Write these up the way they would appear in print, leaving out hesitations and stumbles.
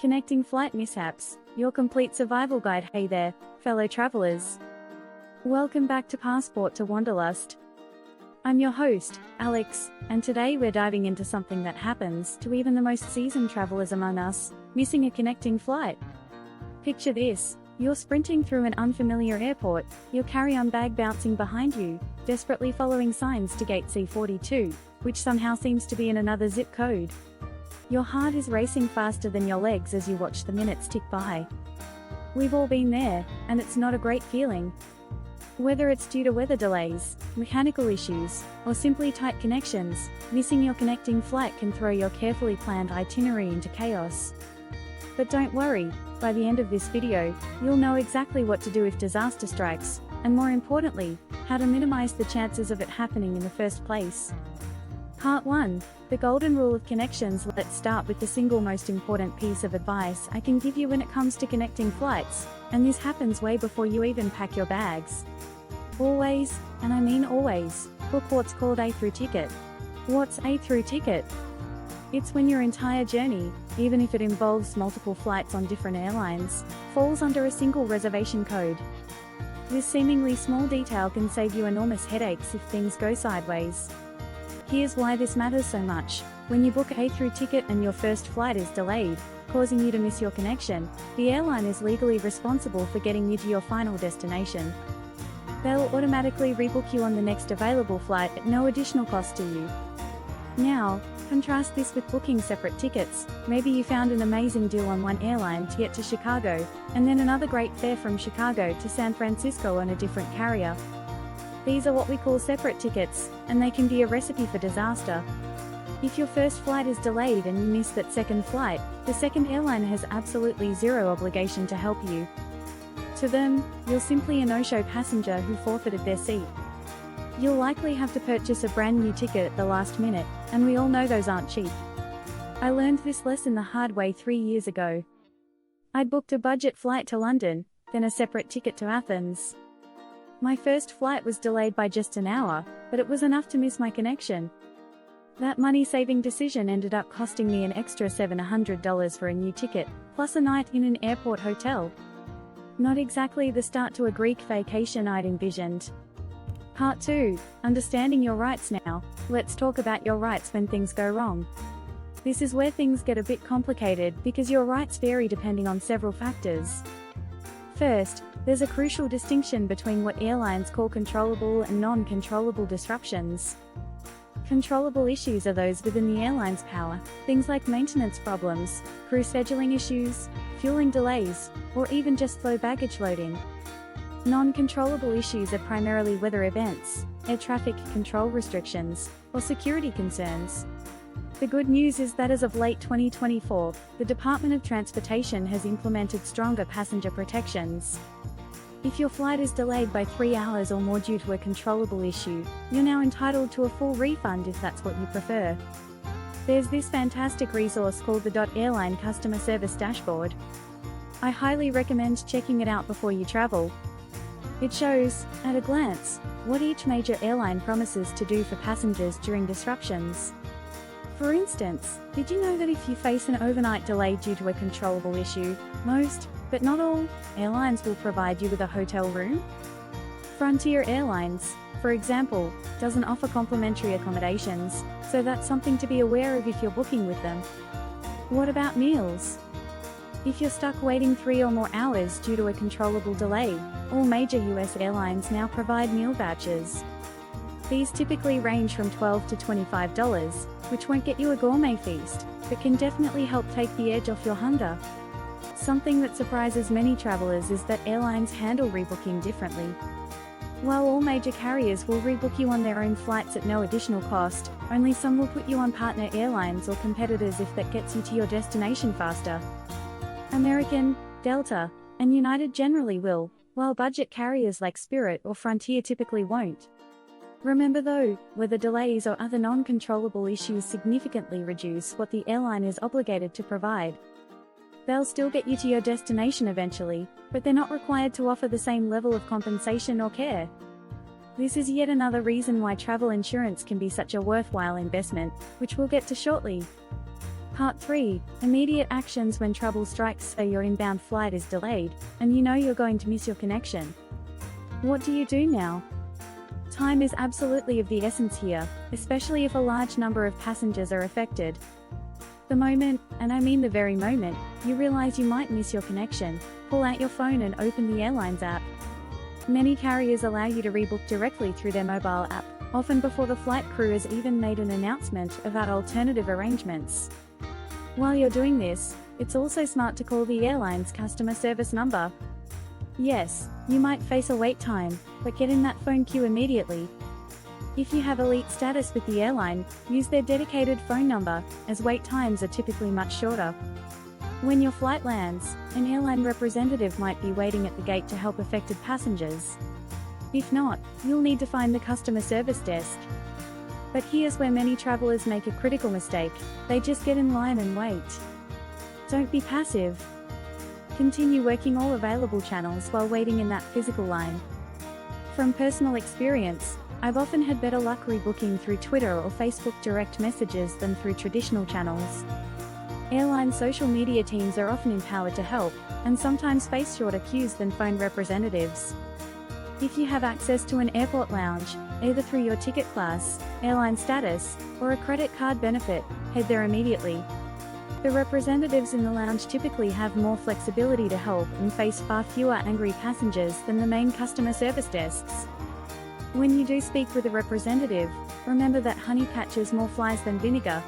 Connecting flight mishaps, your complete survival guide. Hey there, fellow travelers. Welcome back to Passport to Wanderlust. I'm your host, Alex, and today we're diving into something that happens to even the most seasoned travelers among us, missing a connecting flight. Picture this, you're sprinting through an unfamiliar airport, your carry-on bag bouncing behind you, desperately following signs to gate C42, which somehow seems to be in another zip code. Your heart is racing faster than your legs as you watch the minutes tick by. We've all been there, and it's not a great feeling. Whether it's due to weather delays, mechanical issues, or simply tight connections, missing your connecting flight can throw your carefully planned itinerary into chaos. But don't worry, by the end of this video, you'll know exactly what to do if disaster strikes, and more importantly, how to minimize the chances of it happening in the first place. Part 1. The Golden Rule of Connections. Let's start with the single most important piece of advice I can give you when it comes to connecting flights, and this happens way before you even pack your bags. Always, and I mean always, book what's called a through ticket. What's a through ticket? It's when your entire journey, even if it involves multiple flights on different airlines, falls under a single reservation code. This seemingly small detail can save you enormous headaches if things go sideways. Here's why this matters so much. When you book a through ticket and your first flight is delayed, causing you to miss your connection, the airline is legally responsible for getting you to your final destination. They'll automatically rebook you on the next available flight at no additional cost to you. Now, contrast this with booking separate tickets. Maybe you found an amazing deal on one airline to get to Chicago, and then another great fare from Chicago to San Francisco on a different carrier. These are what we call separate tickets, and they can be a recipe for disaster. If your first flight is delayed and you miss that second flight, the second airline has absolutely zero obligation to help you. To them, you're simply a no-show passenger who forfeited their seat. You'll likely have to purchase a brand new ticket at the last minute, and we all know those aren't cheap. I learned this lesson the hard way 3 years ago. I'd booked a budget flight to London, then a separate ticket to Athens. My first flight was delayed by just an hour, but it was enough to miss my connection. That money-saving decision ended up costing me an extra $700 for a new ticket, plus a night in an airport hotel. Not exactly the start to a Greek vacation I'd envisioned. Part 2. Understanding your rights. Now, let's talk about your rights when things go wrong. This is where things get a bit complicated because your rights vary depending on several factors. First, there's a crucial distinction between what airlines call controllable and non-controllable disruptions. Controllable issues are those within the airline's power, things like maintenance problems, crew scheduling issues, fueling delays, or even just slow baggage loading. Non-controllable issues are primarily weather events, air traffic control restrictions, or security concerns. The good news is that as of late 2024, the Department of Transportation has implemented stronger passenger protections. If your flight is delayed by 3 hours or more due to a controllable issue, you're now entitled to a full refund if that's what you prefer. There's this fantastic resource called the .airline Customer Service Dashboard. I highly recommend checking it out before you travel. It shows, at a glance, what each major airline promises to do for passengers during disruptions. For instance, did you know that if you face an overnight delay due to a controllable issue, most, but not all, airlines will provide you with a hotel room? Frontier Airlines, for example, doesn't offer complimentary accommodations, so that's something to be aware of if you're booking with them. What about meals? If you're stuck waiting 3 or more hours due to a controllable delay, all major US airlines now provide meal vouchers. These typically range from $12 to $25, which won't get you a gourmet feast, but can definitely help take the edge off your hunger. Something that surprises many travelers is that airlines handle rebooking differently. While all major carriers will rebook you on their own flights at no additional cost, only some will put you on partner airlines or competitors if that gets you to your destination faster. American, Delta, and United generally will, while budget carriers like Spirit or Frontier typically won't. Remember though, weather delays or other non-controllable issues significantly reduce what the airline is obligated to provide. They'll still get you to your destination eventually, but they're not required to offer the same level of compensation or care. This is yet another reason why travel insurance can be such a worthwhile investment, which we'll get to shortly. Part 3. Immediate actions when trouble strikes. Say your inbound flight is delayed, and you know you're going to miss your connection. What do you do now? Time is absolutely of the essence here, especially if a large number of passengers are affected. The moment, and I mean the very moment, you realize you might miss your connection, pull out your phone and open the airline's app. Many carriers allow you to rebook directly through their mobile app, often before the flight crew has even made an announcement about alternative arrangements. While you're doing this, it's also smart to call the airline's customer service number. Yes, you might face a wait time, but get in that phone queue immediately. If you have elite status with the airline, use their dedicated phone number, as wait times are typically much shorter. When your flight lands, an airline representative might be waiting at the gate to help affected passengers. If not, you'll need to find the customer service desk. But here's where many travelers make a critical mistake: they just get in line and wait. Don't be passive. Continue working all available channels while waiting in that physical line. From personal experience, I've often had better luck rebooking through Twitter or Facebook direct messages than through traditional channels. Airline social media teams are often empowered to help, and sometimes face shorter queues than phone representatives. If you have access to an airport lounge, either through your ticket class, airline status, or a credit card benefit, head there immediately. The representatives in the lounge typically have more flexibility to help and face far fewer angry passengers than the main customer service desks. When you do speak with a representative, remember that honey catches more flies than vinegar.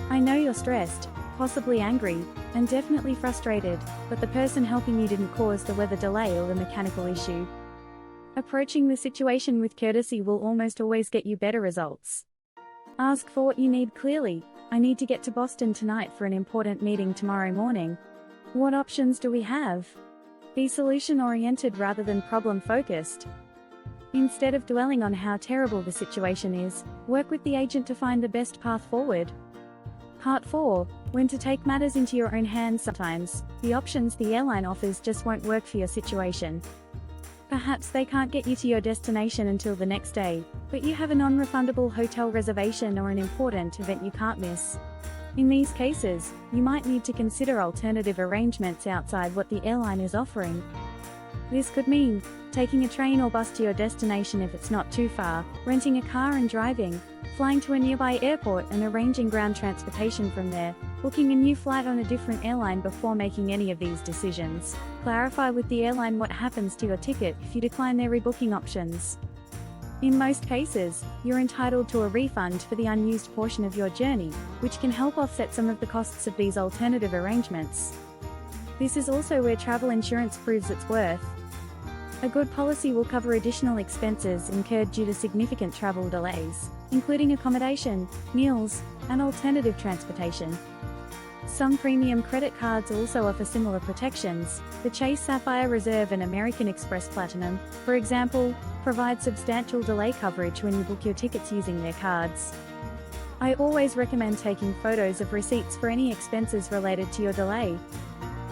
I know you're stressed, possibly angry, and definitely frustrated, but the person helping you didn't cause the weather delay or the mechanical issue. Approaching the situation with courtesy will almost always get you better results. Ask for what you need clearly. I need to get to Boston tonight for an important meeting tomorrow morning. What options do we have? Be solution-oriented rather than problem-focused. Instead of dwelling on how terrible the situation is, work with the agent to find the best path forward. Part 4. When to take matters into your own hands. Sometimes, the options the airline offers just won't work for your situation. Perhaps they can't get you to your destination until the next day, but you have a non-refundable hotel reservation or an important event you can't miss. In these cases, you might need to consider alternative arrangements outside what the airline is offering. This could mean taking a train or bus to your destination if it's not too far, renting a car and driving, flying to a nearby airport and arranging ground transportation from there, booking a new flight on a different airline. Before making any of these decisions, clarify with the airline what happens to your ticket if you decline their rebooking options. In most cases, you're entitled to a refund for the unused portion of your journey, which can help offset some of the costs of these alternative arrangements. This is also where travel insurance proves its worth. A good policy will cover additional expenses incurred due to significant travel delays, including accommodation, meals, and alternative transportation. Some premium credit cards also offer similar protections. The Chase Sapphire Reserve and American Express Platinum, for example, provide substantial delay coverage when you book your tickets using their cards. I always recommend taking photos of receipts for any expenses related to your delay.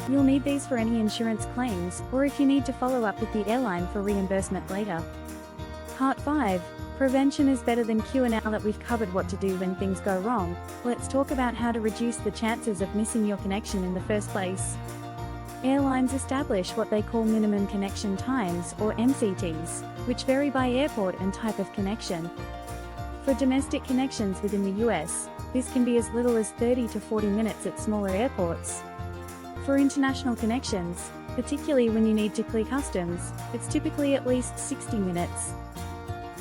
You'll need these for any insurance claims, or if you need to follow up with the airline for reimbursement later. Part 5. Prevention is better than cure. Now that we've covered what to do when things go wrong, let's talk about how to reduce the chances of missing your connection in the first place. Airlines establish what they call minimum connection times, or MCTs, which vary by airport and type of connection. For domestic connections within the US, this can be as little as 30 to 40 minutes at smaller airports. For international connections, particularly when you need to clear customs, it's typically at least 60 minutes.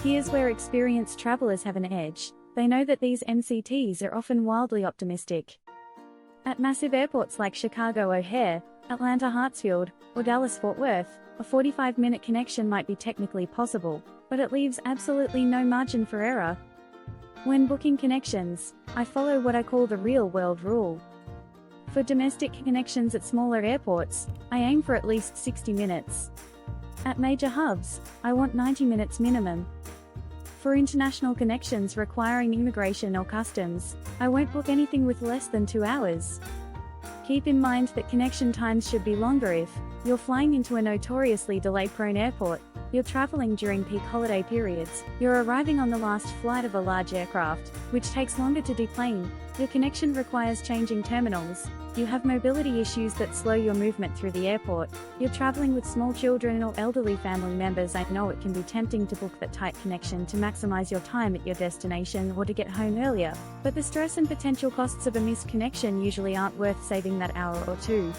Here's where experienced travelers have an edge. They know that these MCTs are often wildly optimistic. At massive airports like Chicago O'Hare, Atlanta Hartsfield, or Dallas Fort Worth, a 45-minute connection might be technically possible, but it leaves absolutely no margin for error. When booking connections, I follow what I call the real-world rule. For domestic connections at smaller airports, I aim for at least 60 minutes. At major hubs, I want 90 minutes minimum. For international connections requiring immigration or customs, I won't book anything with less than 2 hours. Keep in mind that connection times should be longer if you're flying into a notoriously delay-prone airport, You're traveling during peak holiday periods. You're arriving on the last flight of a large aircraft, which takes longer to deplane. Your connection requires changing terminals. You have mobility issues that slow your movement through the airport. You're traveling with small children or elderly family members. I know it can be tempting to book that tight connection to maximize your time at your destination or to get home earlier, but the stress and potential costs of a missed connection usually aren't worth saving that hour or two.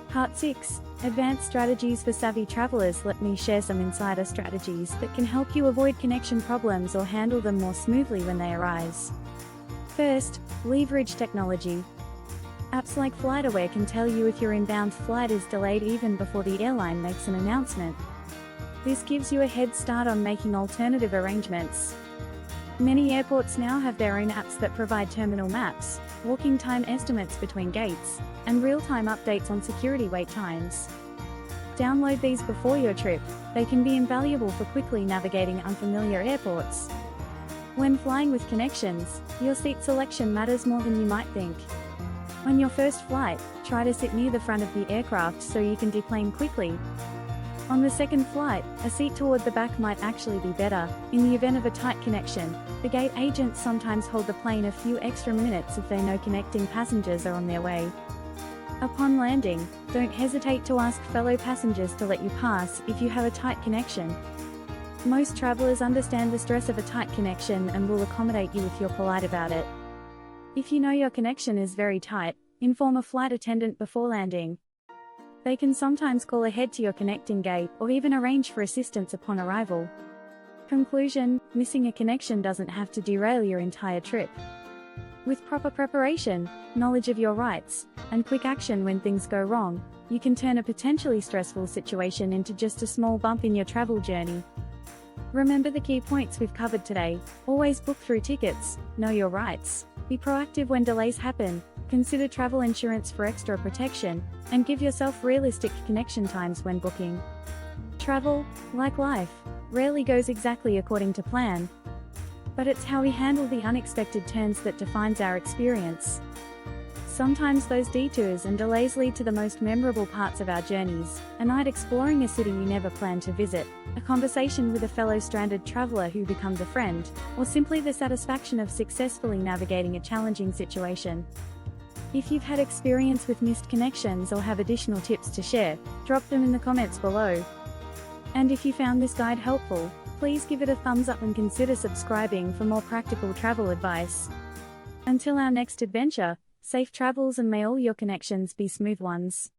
Part 6. Advanced Strategies for Savvy Travelers. Let me share some insider strategies that can help you avoid connection problems or handle them more smoothly when they arise. First, leverage technology. Apps like FlightAware can tell you if your inbound flight is delayed even before the airline makes an announcement. This gives you a head start on making alternative arrangements. Many airports now have their own apps that provide terminal maps, walking time estimates between gates, and real-time updates on security wait times. Download these before your trip. They can be invaluable for quickly navigating unfamiliar airports. When flying with connections, your seat selection matters more than you might think. On your first flight, try to sit near the front of the aircraft so you can deplane quickly. On the second flight, a seat toward the back might actually be better. In the event of a tight connection, the gate agents sometimes hold the plane a few extra minutes if they know connecting passengers are on their way. Upon landing, don't hesitate to ask fellow passengers to let you pass if you have a tight connection. Most travelers understand the stress of a tight connection and will accommodate you if you're polite about it. If you know your connection is very tight, inform a flight attendant before landing. They can sometimes call ahead to your connecting gate or even arrange for assistance upon arrival. Conclusion: missing a connection doesn't have to derail your entire trip. With proper preparation, knowledge of your rights, and quick action when things go wrong, you can turn a potentially stressful situation into just a small bump in your travel journey. Remember the key points we've covered today. Always book through tickets, know your rights, be proactive when delays happen, consider travel insurance for extra protection, and give yourself realistic connection times when booking. Travel, like life, rarely goes exactly according to plan. But it's how we handle the unexpected turns that defines our experience. Sometimes those detours and delays lead to the most memorable parts of our journeys: a night exploring a city you never planned to visit, a conversation with a fellow stranded traveler who becomes a friend, or simply the satisfaction of successfully navigating a challenging situation. If you've had experience with missed connections or have additional tips to share, drop them in the comments below. And if you found this guide helpful, please give it a thumbs up and consider subscribing for more practical travel advice. Until our next adventure, safe travels and may all your connections be smooth ones.